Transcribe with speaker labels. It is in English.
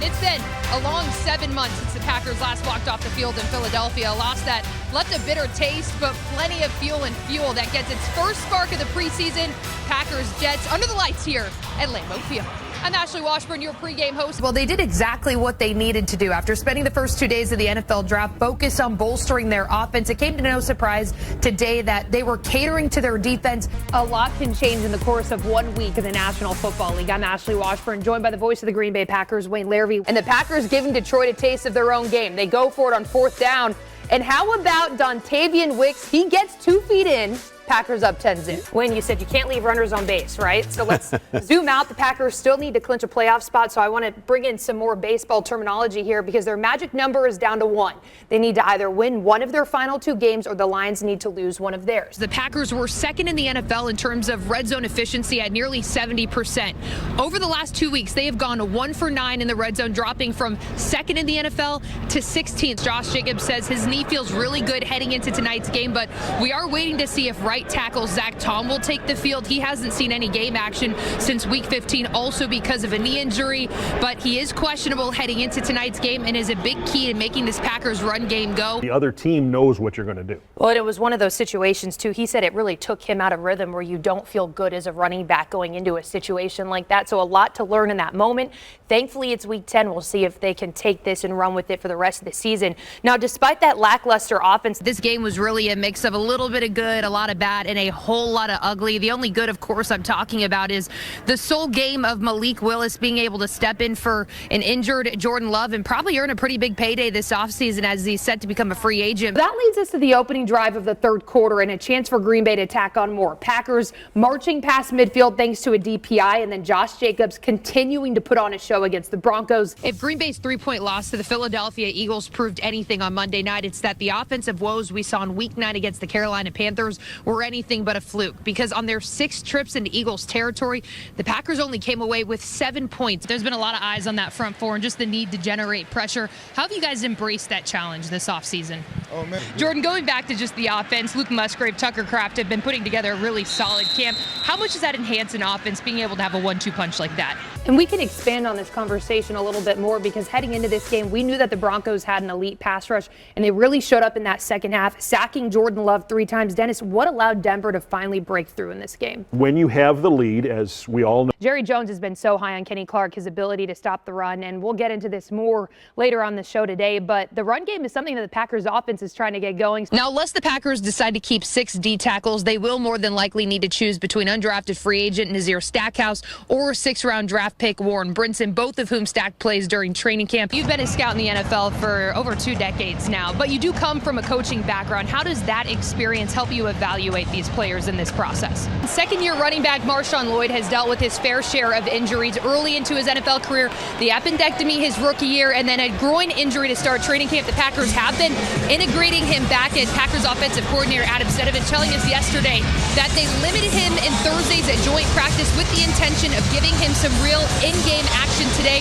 Speaker 1: It's been a long 7 months since the Packers last walked off the field in Philadelphia. A loss that left a bitter taste, but plenty of fuel that gets its first spark of the preseason. Packers-Jets under the lights here at Lambeau Field. I'm Ashley Washburn, your pregame host.
Speaker 2: Well, they did exactly what they needed to do after spending the first 2 days of the NFL draft focused on bolstering their offense. It came to no surprise today that they were catering to their defense.
Speaker 3: A lot can change in the course of 1 week in the National Football League. I'm Ashley Washburn, joined by the voice of the Green Bay Packers, Wayne Larrivee. And the Packers giving Detroit a taste of their own game. They go for it on 4th down. And how about Dontavian Wicks? He gets 2 feet in. Packers up 10-0. Wayne, you said you can't leave runners on base, right? So let's zoom out. The Packers still need to clinch a playoff spot, so I want to bring in some more baseball terminology here because their magic number is down to 1. They need to either win one of their final 2 games or the Lions need to lose one of theirs.
Speaker 1: The Packers were second in the NFL in terms of red zone efficiency at nearly 70%. Over the last 2 weeks, they have gone 1 for 9 in the red zone, dropping from second in the NFL to 16th. Josh Jacobs says his knee feels really good heading into tonight's game, but we are waiting to see if right tackle Zach Tom will take the field. He hasn't seen any game action since week 15, also because of a knee injury, but he is questionable heading into tonight's game and is a big key in making this Packers run game go.
Speaker 4: The other team knows what you're going to do.
Speaker 3: Well, it was one of those situations, too. He said it really took him out of rhythm where you don't feel good as a running back going into a situation like that. So a lot to learn in that moment. Thankfully, it's week 10. We'll see if they can take this and run with it for the rest of the season. Now, despite that lackluster offense,
Speaker 1: this game was really a mix of a little bit of good, a lot of bad, and a whole lot of ugly. The only good, of course, I'm talking about is the sole game of Malik Willis being able to step in for an injured Jordan Love and probably earn a pretty big payday this offseason as he's set to become a free agent.
Speaker 3: That leads us to the opening drive of the third quarter and a chance for Green Bay to tack on more. Packers marching past midfield thanks to a DPI, and then Josh Jacobs continuing to put on a show against the Broncos.
Speaker 1: If Green Bay's 3-point loss to the Philadelphia Eagles proved anything on Monday night, it's that the offensive woes we saw in week 9 against the Carolina Panthers were anything but a fluke, because on their 6 trips into Eagles territory, the Packers only came away with 7 points. There's been a lot of eyes on that front four and just the need to generate pressure. How have you guys embraced that challenge this offseason?
Speaker 5: Oh, man.
Speaker 1: Jordan, going back to just the offense, Luke Musgrave, Tucker Kraft have been putting together a really solid camp. How much does that enhance an offense, being able to have a 1-2 punch like that?
Speaker 3: And we can expand on this conversation a little bit more because heading into this game, we knew that the Broncos had an elite pass rush, and they really showed up in that second half, sacking Jordan Love 3 times. Dennis, what allowed Denver to finally break through in this game?
Speaker 4: When you have the lead, as we all know.
Speaker 3: Jerry Jones has been so high on Kenny Clark, his ability to stop the run, and we'll get into this more later on the show today, but the run game is something that the Packers offense is trying to get going.
Speaker 1: Now, unless the Packers decide to keep 6 D tackles, they will more than likely need to choose between undrafted free agent Nazir Stackhouse or 6th-round draft pick Warren Brinson, both of whom Stack plays during training camp. You've been a scout in the NFL for over 2 decades now, but you do come from a coaching background. How does that experience help you evaluate these players in this process? Second-year running back Marshawn Lloyd has dealt with his fair share of injuries early into his NFL career. The appendectomy his rookie year, and then a groin injury to start training camp. The Packers have been integrating him back as Packers offensive coordinator Adam Sedevich telling us yesterday that they limited him in Thursdays at joint practice with the intention of giving him some real in-game action today.